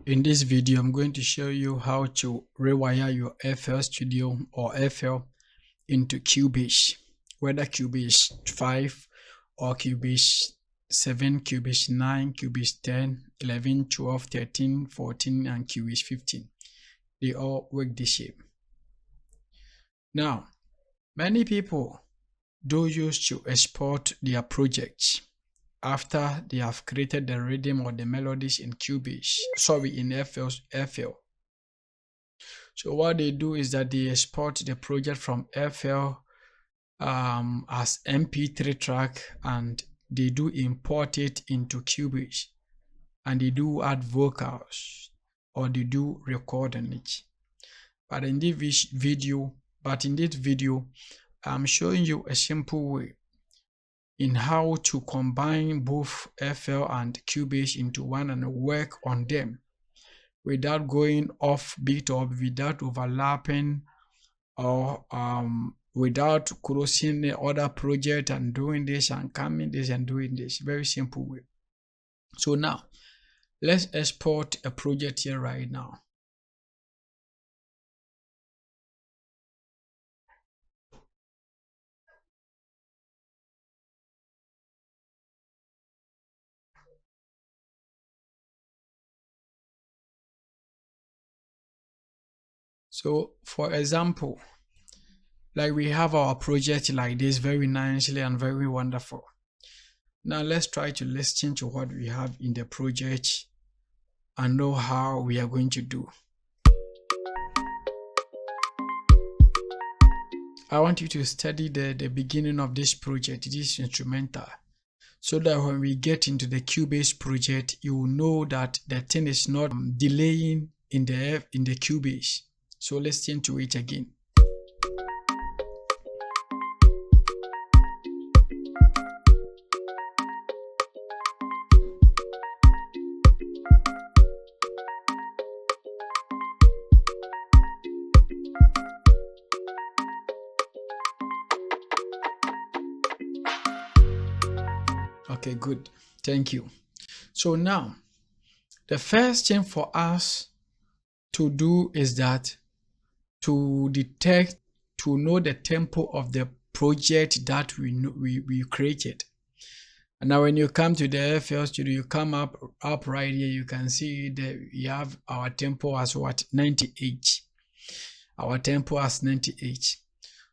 In this video, I'm going to show you how to rewire your FL Studio or FL into Cubase, whether Cubase 5 or Cubase 7, Cubase 9, Cubase 10, 11, 12, 13, 14, and Cubase 15. They all work the same. Now, many people do use to export their projects after they have created the rhythm or the melodies in Cubase, in FL. So what they do is that they export the project from FL as MP3 track, and they do import it into Cubase, and they do add vocals or they do record on it. But in this video, I'm showing you a simple way in how to combine both FL and Cubase into one and work on them without going off beat or without overlapping or without crossing the other project and doing this and coming this and doing this. Very simple way. So now let's export a project here right now. So for example, like we have our project like this, very nicely and very wonderful. Now let's try to listen to what we have in the project and know how we are going to do. I want you to study the beginning of this project, this instrumental, so that when we get into the Cubase project, you will know that the thing is not delaying in the Cubase. So listen to it again. Okay, good. Thank you. So now, the first thing for us to do is that to detect, to know the tempo of the project that we created. And now when you come to the FL Studio, you come up right here, you can see that we have our tempo as what? 98. Our tempo as 98.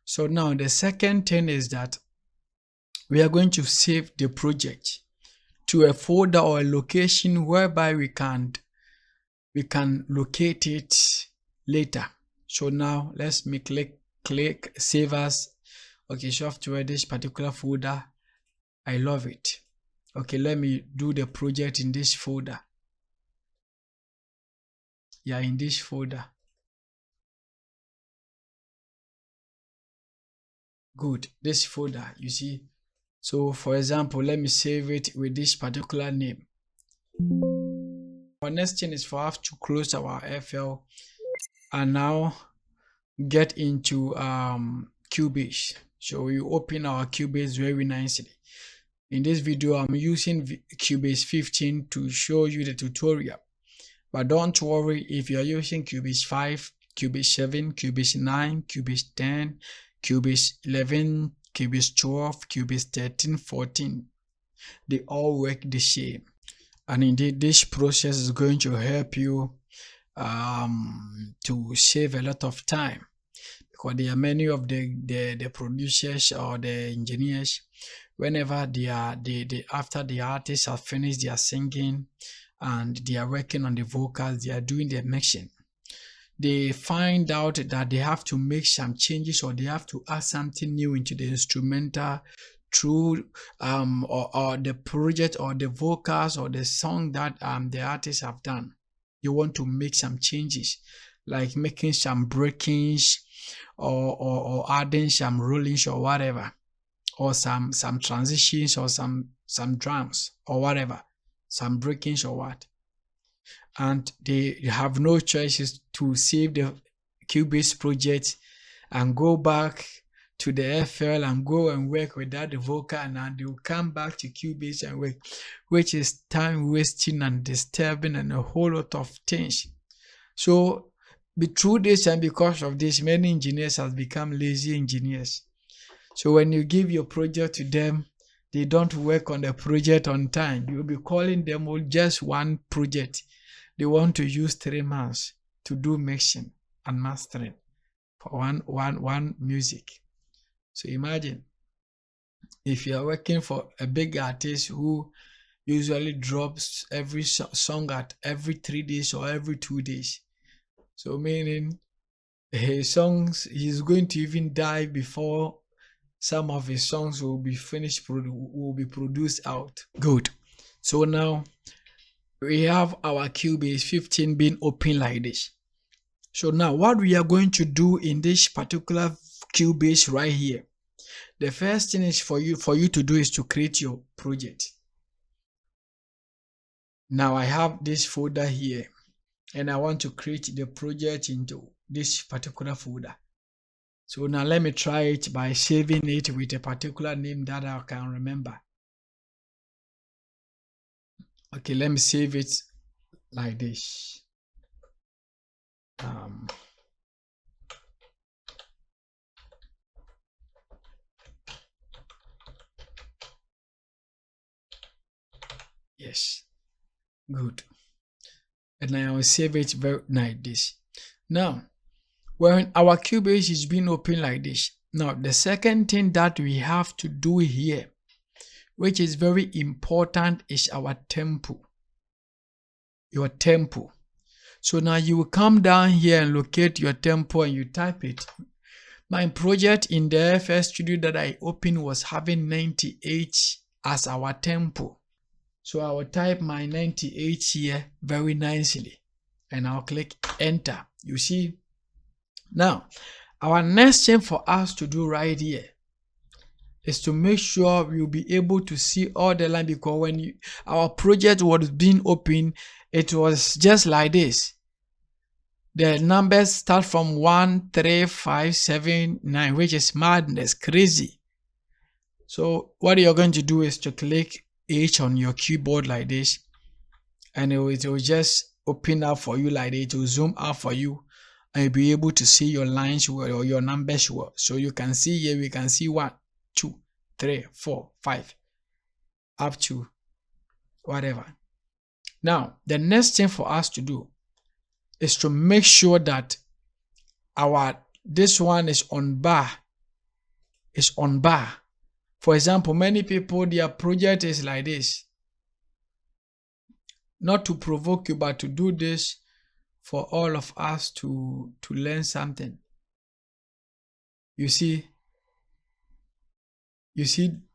So now the second thing is that we are going to save the project to a folder or a location whereby we can locate it later. So now let's click save as. Okay, software, this particular folder, I love it. Okay, let me do the project in this folder. Yeah, in this folder. Good, this folder, you see. So for example, let me save it with this particular name. Our next thing is for us to close our FL and now get into Cubase. So we open our Cubase very nicely. In this video, I'm using Cubase 15 to show you the tutorial. But don't worry if you are using Cubase 5, Cubase 7, Cubase 9, Cubase 10, Cubase 11, Cubase 12, Cubase 13, 14. They all work the same. And indeed, this process is going to help you to save a lot of time, because there are many of the producers or the engineers, whenever after the artists have finished their singing and they are working on the vocals, they are doing the mixing, they find out that they have to make some changes or they have to add something new into the instrumental through or the project or the vocals or the song that the artists have done. You want to make some changes, like making some breakings or adding some rollings or whatever, or some transitions or some drums or whatever, some breakings or what. And they have no choices to save the Cubase project and go back to the FL and go and work without the vocal, and then they will come back to Cubase and work, which is time wasting and disturbing and a whole lot of things. So through this and because of this, many engineers have become lazy engineers. So when you give your project to them, they don't work on the project on time. You'll be calling them all just one project. They want to use 3 months to do mixing and mastering for one music. So imagine if you are working for a big artist who usually drops every song at every 3 days or every 2 days. So meaning his songs, he's going to even die before some of his songs will be finished, will be produced out. Good. So now we have our Cubase 15 being open like this. So now what we are going to do in this particular Cubase right here, the first thing is for you to do is to create your project. Now I have this folder here and I want to create the project into this particular folder. So now let me try it by saving it with a particular name that I can remember. Okay, let me save it like this. Yes, good. And I will save it very like this. Now, when our Cubase is being open like this, now the second thing that we have to do here, which is very important, is our tempo. Your tempo. So now you will come down here and locate your tempo and you type it. My project in the FL Studio that I opened was having 98 as our tempo. So I will type my 98 here very nicely and I'll click enter. You see, now our next thing for us to do right here is to make sure we'll be able to see all the line, because when our project was being open, it was just like this. The numbers start from 1, 3, 5, 7, 9, which is madness, crazy. So what you're going to do is to click H on your keyboard like this, and it will just open up for you like this. It will zoom out for you and you'll be able to see your lines well, or your numbers well. So you can see here, we can see 1, 2, 3, 4, 5 up to whatever. Now the next thing for us to do is to make sure that this one is on bar. For example, many people, their project is like this. Not to provoke you, but to do this for all of us to learn something. You see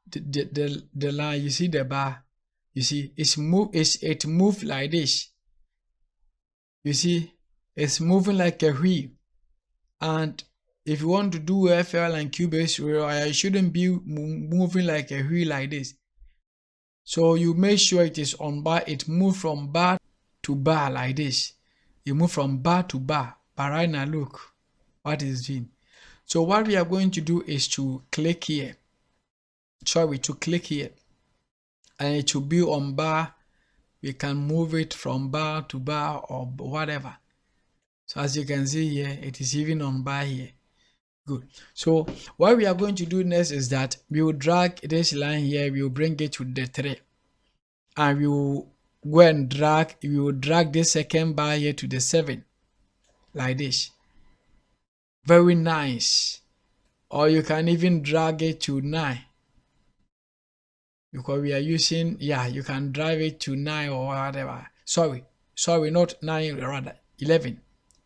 the line, you see the bar, you see it moves like this. You see, it's moving like a wheel. And if you want to do FL and Cubase, it shouldn't be moving like a wheel like this. So you make sure it is on bar. It moves from bar to bar like this. You move from bar to bar. But right now, look what it's doing. So what we are going to do is to click here. Click here. And it will be on bar. We can move it from bar to bar or whatever. So as you can see here, it is even on bar here. Good. So what we are going to do next is that we will drag this line here, we will bring it to the 3. And we will go and we will drag this second bar here to the 7. Like this. Very nice. Or you can even drag it to 9. Because we are using, you can drag it to 9 or whatever. Sorry, not 9, rather 11.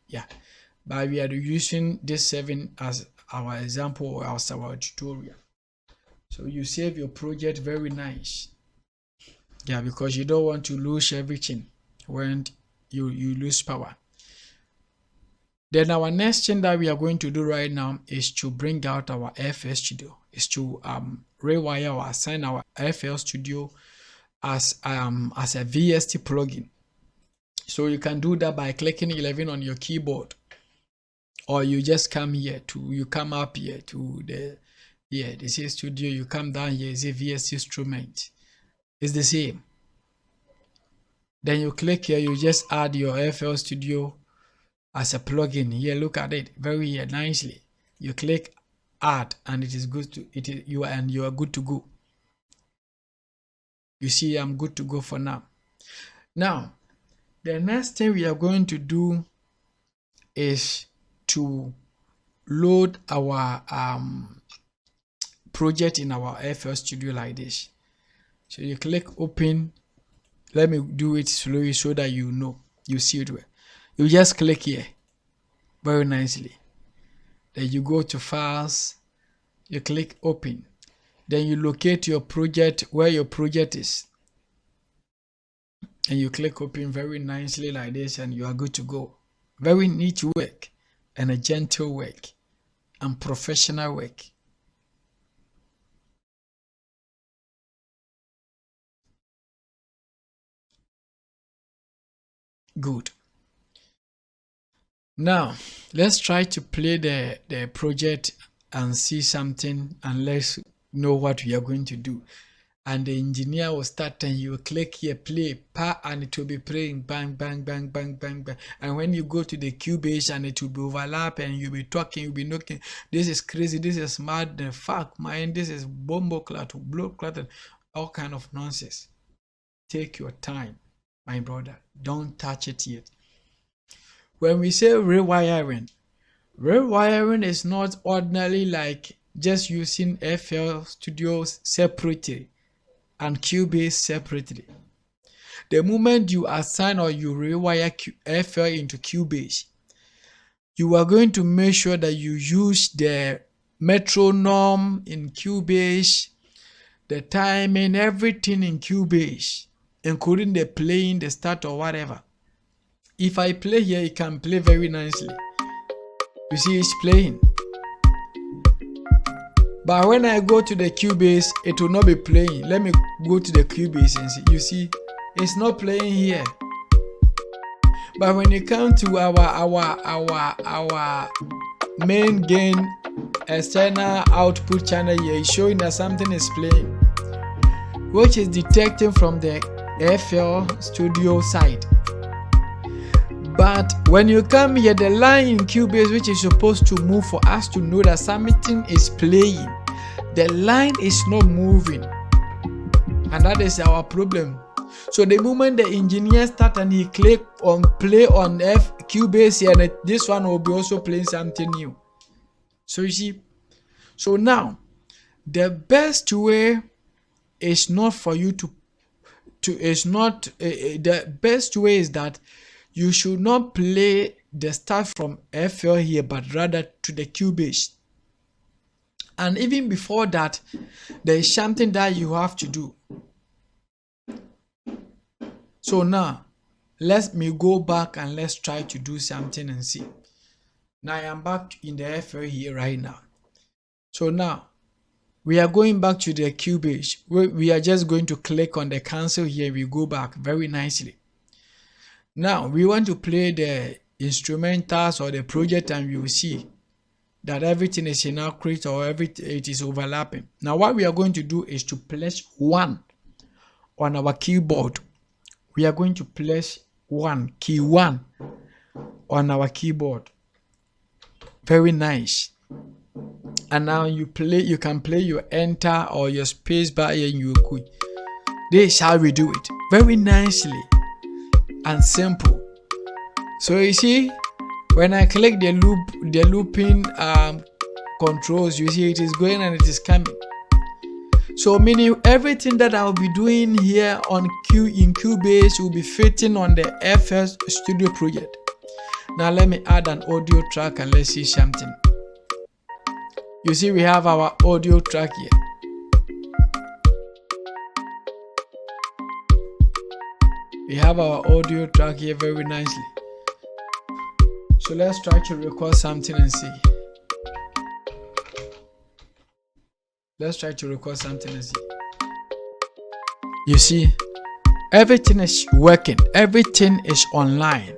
Yeah. But we are using this 7 as our example or as our tutorial. So you save your project very nice. Yeah, because you don't want to lose everything when you lose power. Then our next thing that we are going to do right now is to bring out our FL Studio. Is to rewire or assign our FL Studio as a VST plugin. So you can do that by clicking 11 on your keyboard. Or you just come up here to Here, they say studio. You come down here, it's a VS instrument. It's the same. Then you click here, you just add your FL Studio as a plugin. Here, look at it very here nicely. You click add, and it is good to you are good to go. You see, I'm good to go for now. Now, the next thing we are going to do is to load our project in our FL Studio like this. So you click open. Let me do it slowly so that you see it well. You just click here very nicely. Then you go to files, you click open. Then you locate your project where your project is. And you click open very nicely like this, and you are good to go. Very neat work, and a gentle work, and professional work. Good. Now, let's try to play the project and see something, and let's know what we are going to do. And the engineer will start, and you click here, play, and it will be playing bang, bang, bang, bang, bang, bang. And when you go to the Cubase, and it will be overlap, and you'll be talking, you'll be knocking. This is crazy, this is mad, the fuck, man, this is bombo clat, blow clat, and all kind of nonsense. Take your time, my brother. Don't touch it yet. When we say rewiring is not ordinarily like just using FL Studio separately and Cubase separately. The moment you assign or you rewire FL into Cubase, you are going to make sure that you use the metronome in Cubase, the timing, everything in Cubase, including the playing, the start or whatever. If I play here, it can play very nicely. You see, it's playing. But when I go to the Cubase, it will not be playing. Let me go to the Cubase and see. You see, it's not playing here. But when you come to our main gain external output channel here, it's showing that something is playing, which is detecting from the FL Studio side. But when you come here, the line in Cubase, which is supposed to move for us to know that something is playing, the line is not moving, and that is our problem. So the moment the engineer start and he click on play on Cubase here, and this one will be also playing something new. So you see, so now the best way is not for you the best way is that you should not play the stuff from FL here, but rather to the Cubase. And even before that, there is something that you have to do. So now, let me go back and let's try to do something and see. Now I am back in the FL here right now. So now, we are going back to the Cubase. We are just going to click on the cancel here. We go back very nicely. Now we want to play the instrumentals or the project, and you will see that everything is inaccurate or it is overlapping. Now what we are going to do is to place 1 on our keyboard. We are going to place key 1 on our keyboard. Very nice. And now you can play your enter or your space bar here, and you could. This is how we do it. Very nicely and simple. So you see, when I click the looping controls, you see it is going and it is coming. So meaning everything that I'll be doing here in Cubase will be fitting on the FL Studio project. Now let me add an audio track and let's see something. You see, we have our audio track here. We have our audio track here very nicely. So let's try to record something and see. Let's try to record something and see. You see, everything is working. Everything is online.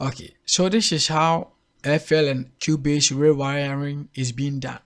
Okay, so this is how FL and Cubase rewiring is being done.